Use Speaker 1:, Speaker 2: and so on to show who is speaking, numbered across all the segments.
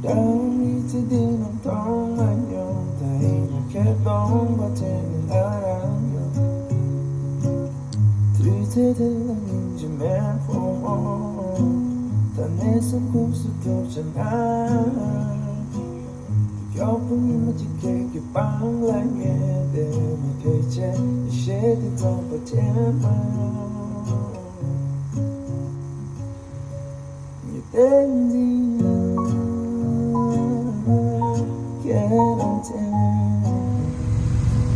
Speaker 1: Don't need to do no don't mind your thing. I kept on pretending that I'm young. Through to the ninja man for more. The nest of course to touch an eye. You're putting what you can't get bound like me. Then you can check. You shed it on pretend you're bending.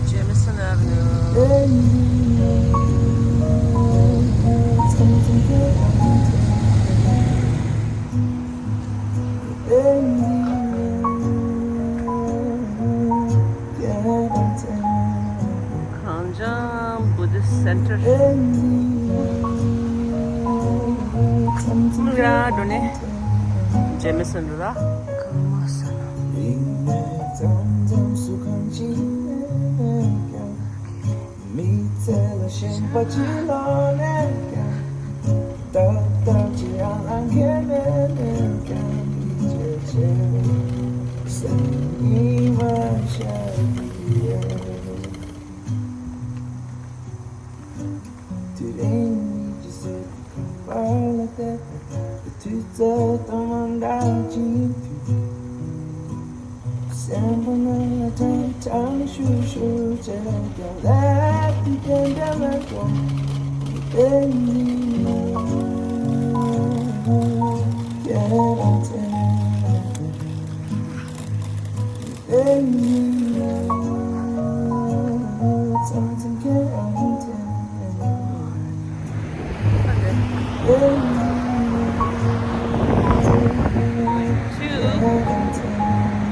Speaker 2: Jameson Avenue. Kanjam Buddhist Center. Mura done. Jameson ra.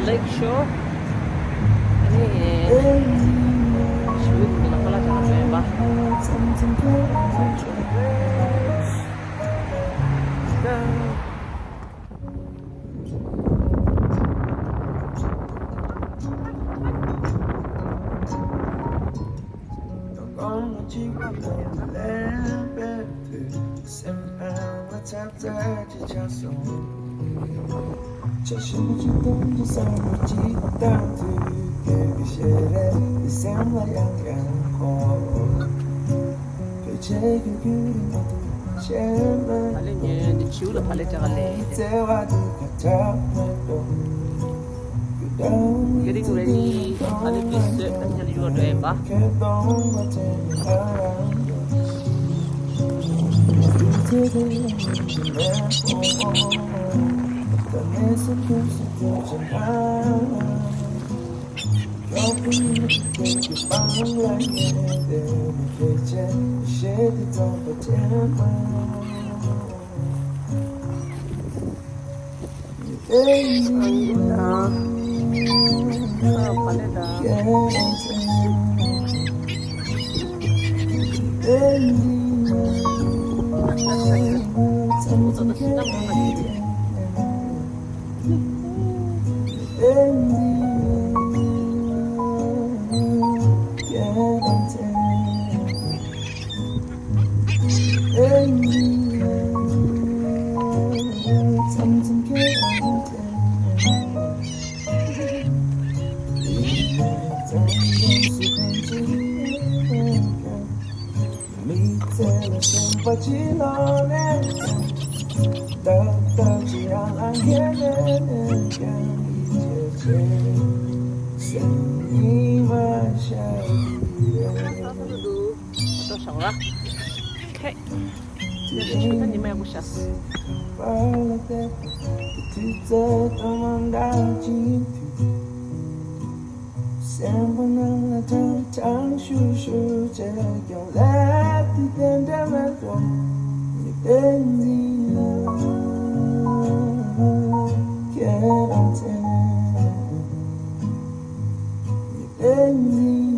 Speaker 2: Lakeshore. Shoot, kita pala jangan bebas. Palingnya dicuci lah paling jangan leh. Getting ready. Paling bisa dan jadi juga doa bah. Okay. Kita ni mau bukas.
Speaker 1: Ending.